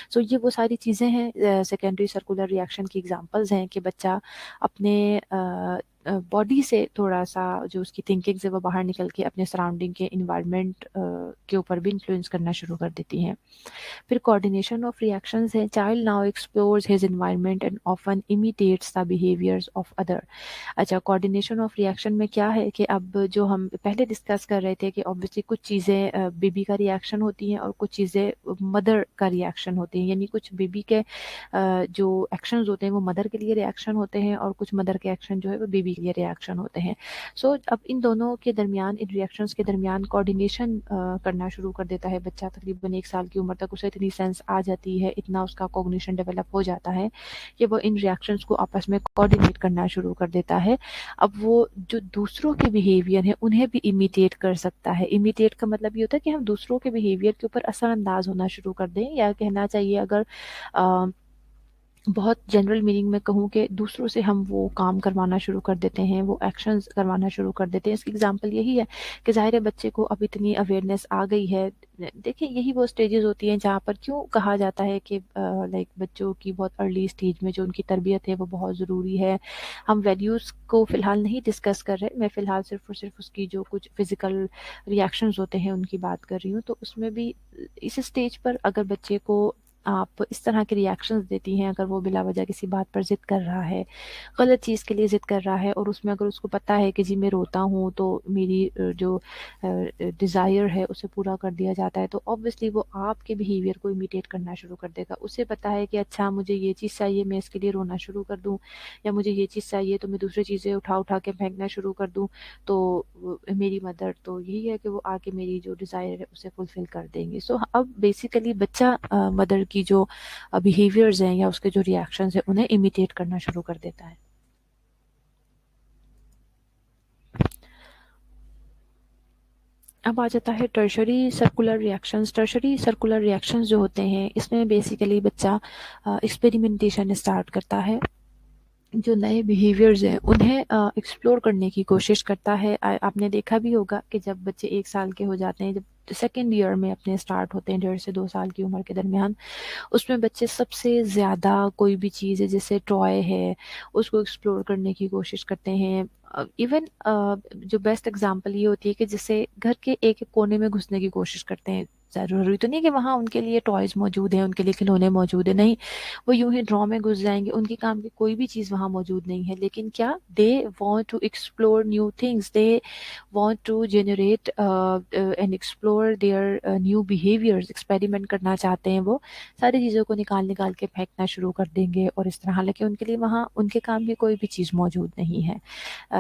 सो ये वो सारी चीज़ें हैं, सेकेंडरी सर्कुलर रिएक्शन की एग्जांपल्स हैं कि बच्चा अपने बॉडी से थोड़ा सा जो उसकी थिंकिंग से वो बाहर निकल के अपने सराउंडिंग के इन्वायरमेंट के ऊपर भी इन्फ्लुएंस करना शुरू कर देती हैं। फिर कोऑर्डिनेशन ऑफ रिएक्शंस है। Child now explores his environment and often imitates the behaviours of other. अच्छा, कोऑर्डिनेशन ऑफ रिएक्शन में क्या है कि अब जो हम पहले डिस्कस कर रहे थे कि ऑब्वियसली कुछ चीज़ें बेबी का रिएक्शन होती हैं और कुछ चीज़ें मदर का रिएक्शन होती हैं, यानी कुछ बेबी के जो एक्शंस होते हैं वो मदर के लिए रिएक्शन होते हैं, और कुछ मदर के एक्शन जो है वो बेबी के लिए रिएक्शन होते हैं। सो अब इन दोनों के दरमियान, इन रिएक्शंस के दरमियान कोऑर्डिनेशन करना शुरू कर देता है बच्चा। तकरीबन 1 साल की उम्र तक उसे इतनी सेंस आ जाती है, इतना उसका कॉग्निशन डेवलप हो जाता है कि वो इन रिएक्शंस को आपस में कोऑर्डिनेट करना शुरू कर देता है। अब वो जो दूसरों के बिहेवियर है उन्हें भी इमिटेट कर सकता है। इमिटेट का मतलब ये होता है कि हम दूसरों के बिहेवियर के ऊपर असरअंदाज होना शुरू कर दें, या कहना चाहिए अगर बहुत जनरल मीनिंग में कहूँ कि दूसरों से हम वो काम करवाना शुरू कर देते हैं, वो एक्शंस करवाना शुरू कर देते हैं। इसकी एग्जांपल यही है कि ज़ाहिर है बच्चे को अब इतनी अवेयरनेस आ गई है। देखिए, यही वो स्टेजेस होती हैं जहाँ पर क्यों कहा जाता है कि लाइक बच्चों की बहुत अर्ली स्टेज में जो उनकी तरबियत है वो बहुत ज़रूरी है। हम वैल्यूज़ को फ़िलहाल नहीं डिस्कस कर रहे, मैं फ़िलहाल सिर्फ और सिर्फ उसकी जो कुछ फ़िज़िकल रिएक्शंस होते हैं उनकी बात कर रही हूँ। तो उसमें भी इस स्टेज पर अगर बच्चे को आप इस तरह के रिएक्शंस देती हैं, अगर वो बिला वजह किसी बात पर ज़िद कर रहा है, गलत चीज़ के लिए ज़िद कर रहा है, और उसमें अगर उसको पता है कि जी मैं रोता हूँ तो मेरी जो डिज़ायर है उसे पूरा कर दिया जाता है, तो ऑब्वियसली वो आपके बिहेवियर को इमिटेट करना शुरू कर देगा। उसे पता है कि अच्छा मुझे ये चीज़ चाहिए, मैं इसके लिए रोना शुरू कर दूँ, या मुझे ये चीज़ चाहिए तो मैं दूसरी चीज़ें उठा उठा के फेंकना शुरू कर दूँ, तो मेरी मदर तो यही है कि वो आके मेरी जो डिज़ायर है उसे फुलफ़िल कर देंगे। सो अब बेसिकली बच्चा मदर की जो बिहेवियर्स हैं या उसके जो रिएक्शंस हैं उन्हें इमिटेट करना शुरू कर देता है। अब आ जाता है tertiary circular reactions. Tertiary circular reactions जो होते हैं इसमें बेसिकली बच्चा एक्सपेरिमेंटेशन स्टार्ट करता है। जो नए बिहेवियर्स हैं उन्हें एक्सप्लोर करने की कोशिश करता है। आपने देखा भी होगा कि जब बच्चे 1 साल के हो जाते हैं, जब सेकेंड ईयर में अपने स्टार्ट होते हैं 1.5 से 2 साल की उम्र के दरमियान, उसमें बच्चे सबसे ज़्यादा कोई भी चीज़ है जैसे टॉय है उसको एक्सप्लोर करने की कोशिश करते हैं। इवन जो बेस्ट एग्जांपल ये होती है कि जैसे घर के एक एक कोने में घुसने की कोशिश करते हैं। ज़रूरी तो नहीं कि वहाँ उनके लिए टॉयज़ मौजूद हैं, उनके लिए खिलौने मौजूद हैं, नहीं। वो यूं ही ड्रॉ में घुस जाएंगे, उनके काम की कोई भी चीज़ वहाँ मौजूद नहीं है, लेकिन क्या they want to explore new things, they want to generate and explore their new behaviours, experiment करना चाहते हैं। वो सारी चीज़ों को निकाल निकाल के फेंकना शुरू कर देंगे और इस तरह, हालांकि उनके लिए वहाँ उनके काम की कोई भी चीज़ मौजूद नहीं है।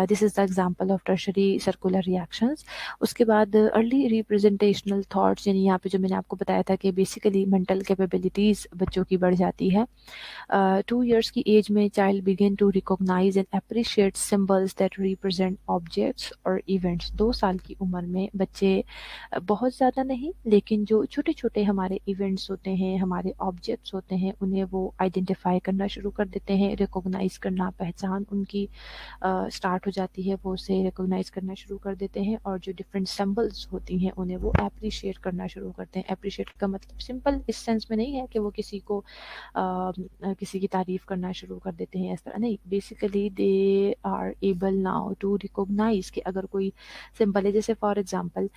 This is the example of tertiary circular reactions. उसके बाद अर्ली रिप्रेजेंटेशनल थॉट्स, यानी यहाँ पे जो मैंने आपको बताया था कि बेसिकली मेंटल कैपेबिलिटीज़ बच्चों की बढ़ जाती है। 2 years की एज में child begin to recognise and appreciate symbols that represent objects और इवेंट्स। 2 साल की उम्र में बच्चे बहुत ज़्यादा नहीं, लेकिन जो छोटे छोटे हमारे इवेंट्स होते हैं, हमारे ऑब्जेक्ट्स होते हैं, उन्हें वो आइडेंटिफाई करना शुरू कर देते हैं। रिकॉग्नाइज करना, पहचान उनकी स्टार्ट हो जाती है, वो उसे रिकॉग्नाइज करना शुरू कर देते हैं। और जो डिफरेंट सिंबल्स होती हैं उन्हें वो अप्रिशिएट करना शुरू करते हैं। अप्रिशिएट का मतलब सिंपल इस सेंस में नहीं है कि वो किसी को किसी की तारीफ करना शुरू कर देते हैं, इस तरह नहीं। Basically they are able now to recognise कि अगर कोई सिंपल है, जैसे फॉर एग्जांपल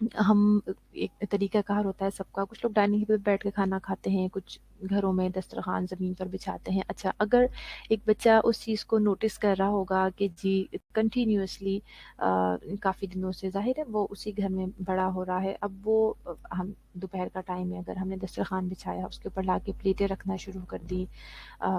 हम, एक तरीकाकार होता है सबका, कुछ लोग डाइनिंग टेबल पे बैठ के खाना खाते हैं, कुछ घरों में दस्तरखान ज़मीन पर बिछाते हैं। अच्छा, अगर एक बच्चा उस चीज़ को नोटिस कर रहा होगा कि जी कंटिन्यूअसली काफ़ी दिनों से, ज़ाहिर है वो उसी घर में बड़ा हो रहा है, अब वो हम दोपहर का टाइम है, अगर हमने दस्तरखान बिछाया, उसके ऊपर ला के प्लेटें रखना शुरू कर दी।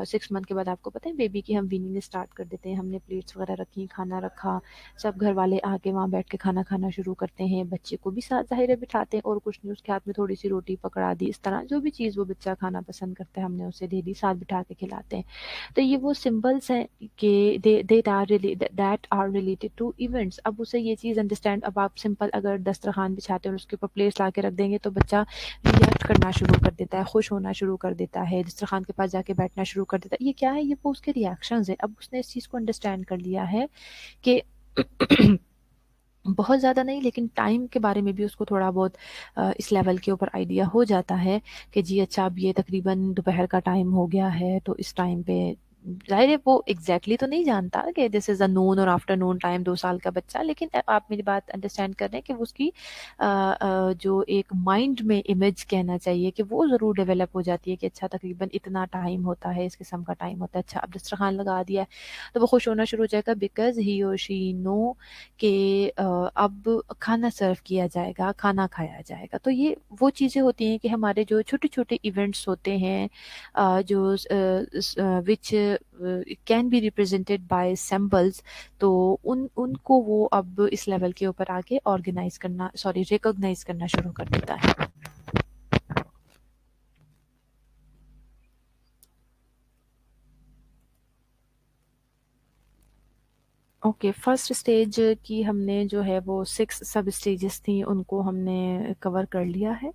6 मंथ के बाद आपको पता है बेबी की हम वीनिंग स्टार्ट कर देते हैं, हमने प्लेट्स वगैरह रखी, खाना रखा, सब घर वाले आके वहाँ बैठ के खाना खाना शुरू करते हैं। बच्चे को भी साथ ज़ाहिर है बिठाते हैं, और कुछ नहीं, उसके हाथ में थोड़ी सी रोटी पकड़ा दी, इस तरह जो भी चीज़ वो बच्चा खाना पसंद करता है हमने उसे दे दी, साथ बिठा के खिलाते हैं। तो ये वो सिंबल्स हैं कि that are related to events. अब उसे ये चीज़ अंडरस्टैंड, अब आप सिंपल अगर दस्तरखान बिछाते हैं और उसके ऊपर प्लेट्स ला के रख देंगे तो बच्चा रिएक्ट करना शुरू कर देता है, खुश होना शुरू कर देता है, दस्तरखान के पास जाके बैठना शुरू कर देता है। ये क्या है? ये वो उसके रिएक्शंस है। अब उसने इस चीज़ को अंडरस्टैंड कर लिया है कि बहुत ज़्यादा नहीं, लेकिन टाइम के बारे में भी उसको थोड़ा बहुत इस लेवल के ऊपर आइडिया हो जाता है कि जी अच्छा, अब ये तकरीबन दोपहर का टाइम हो गया है, तो इस टाइम पे ज़ाहिर है वो एग्जैक्टली तो नहीं जानता कि दिस इज़ अ नून और आफ्टरनून टाइम, 2 साल का बच्चा, लेकिन आप मेरी बात अंडरस्टैंड कर रहे हैं कि वो उसकी जो एक माइंड में इमेज कहना चाहिए कि वो ज़रूर डेवलप हो जाती है कि अच्छा तकरीबन इतना टाइम होता है, इस किस्म का टाइम होता है। अच्छा, अब दस्तरखान लगा दिया है, तो वो खुश होना शुरू हो जाएगा, because he or she know कि अब खाना सर्व किया जाएगा, खाना खाया जाएगा। तो ये वो चीज़ें होती हैं कि हमारे जो छोटे-छोटे इवेंट्स होते हैं, जो which can be represented by symbols, तो उन उनको वो अब इस लेवल के ऊपर आके ऑर्गेनाइज़ करना, सॉरी रिकॉग्नाइज़ करना शुरू कर देता है। ओके, फर्स्ट स्टेज की हमने जो है वो 6 सब स्टेजेस थी, उनको हमने कवर कर लिया है।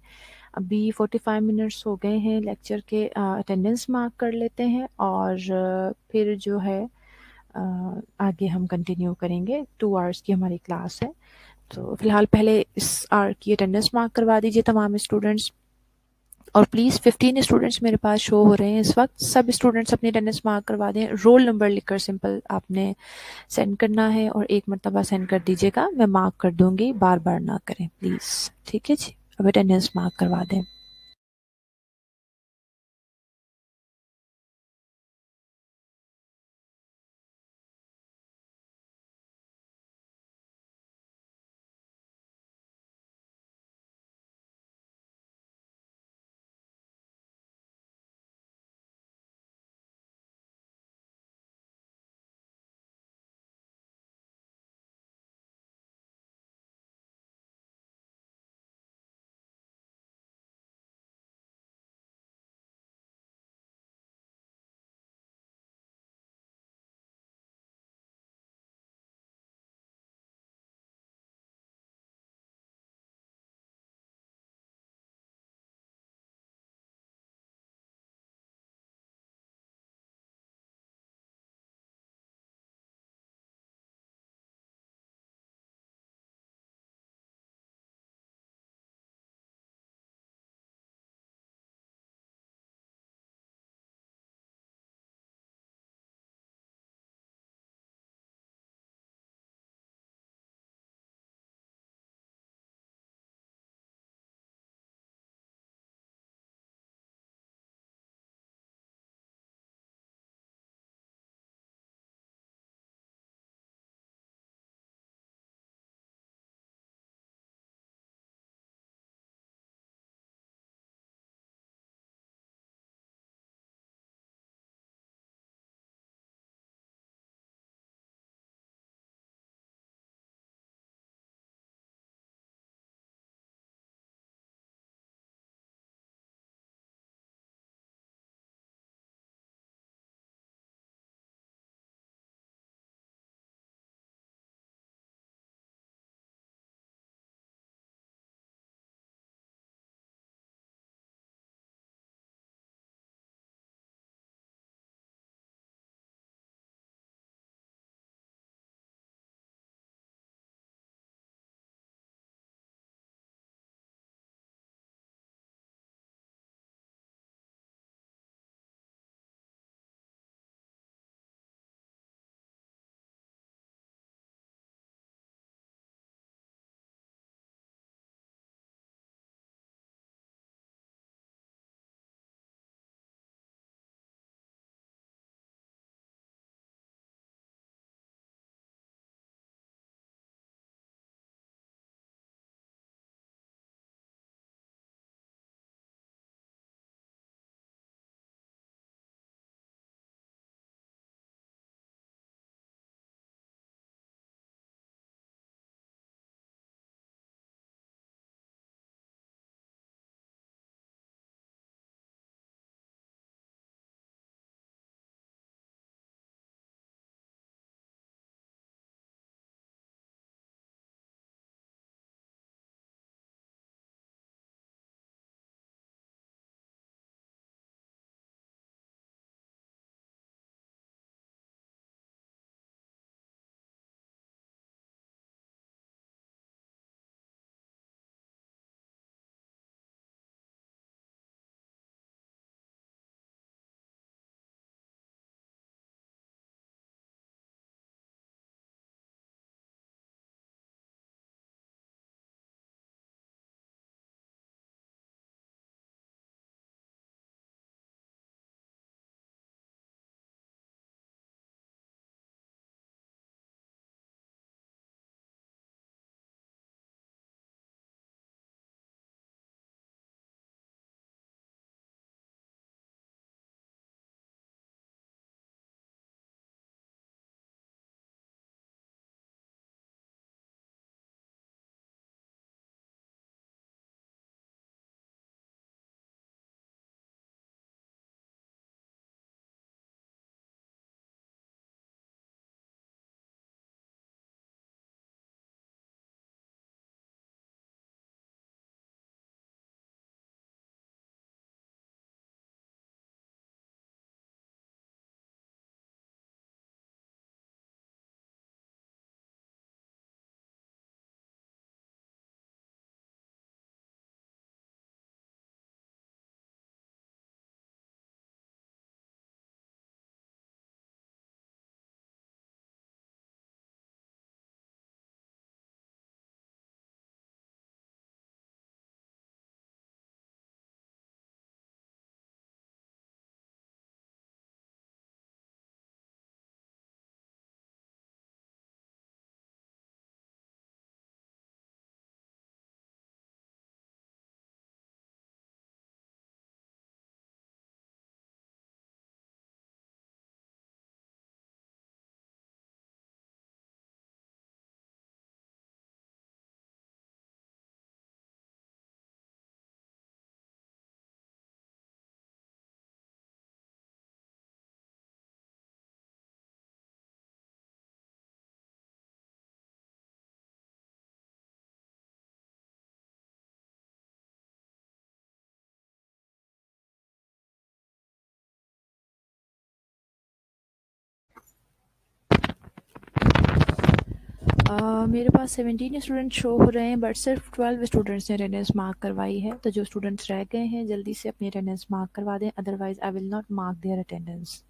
अभी 45 मिनट्स हो गए हैं लेक्चर के, अटेंडेंस मार्क कर लेते हैं और फिर जो है आगे हम कंटिन्यू करेंगे। 2 आवर्स की हमारी क्लास है, तो फिलहाल पहले इस आवर की अटेंडेंस मार्क करवा दीजिए तमाम स्टूडेंट्स। और प्लीज़ 15 स्टूडेंट्स मेरे पास शो हो रहे हैं इस वक्त, सब स्टूडेंट्स अपनी अटेंडेंस मार्क करवा दें। रोल नंबर लिखकर सिंपल आपने सेंड करना है और एक मरतबा सेंड कर दीजिएगा, मैं मार्क कर दूंगी, बार बार ना करें प्लीज़। ठीक है जी, अब अटेंडेंस मार्क करवा दें। मेरे पास 17 स्टूडेंट शो हो रहे हैं, बट सिर्फ 12 स्टूडेंट्स ने अटेंडेंस मार्क करवाई है। तो जो स्टूडेंट्स रह गए हैं जल्दी से अपनी अटेंडेंस मार्क करवा दें, otherwise I will not mark their attendance.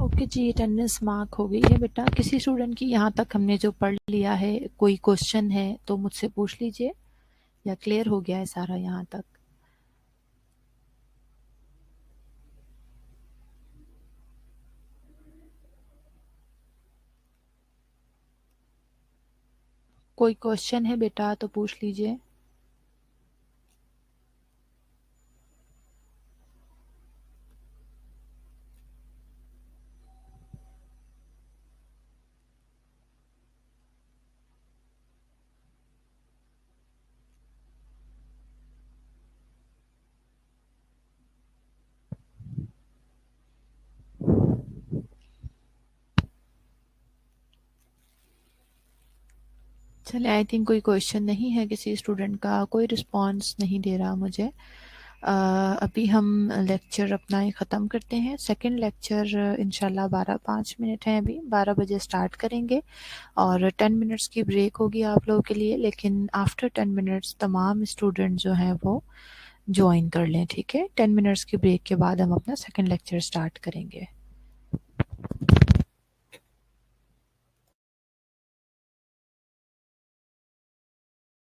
Okay जी, अटेंडेंस मार्क हो गई है बेटा। किसी स्टूडेंट की यहाँ तक हमने जो पढ़ लिया है, कोई क्वेश्चन है तो मुझसे पूछ लीजिए, या क्लियर हो गया है सारा यहाँ तक? कोई क्वेश्चन है बेटा तो पूछ लीजिए। चलिए, आई थिंक कोई क्वेश्चन नहीं है किसी स्टूडेंट का, कोई रिस्पॉन्स नहीं दे रहा मुझे। अभी हम लेक्चर अपना ये ख़त्म करते हैं। सेकंड लेक्चर इंशाल्लाह 5 मिनट हैं, अभी 12 बजे स्टार्ट करेंगे और 10 मिनट्स की ब्रेक होगी आप लोगों के लिए। लेकिन आफ्टर 10 मिनट्स तमाम स्टूडेंट जो हैं वो ज्वाइन कर लें, ठीक है? 10 मिनट्स की ब्रेक के बाद हम अपना सेकंड लेक्चर स्टार्ट करेंगे।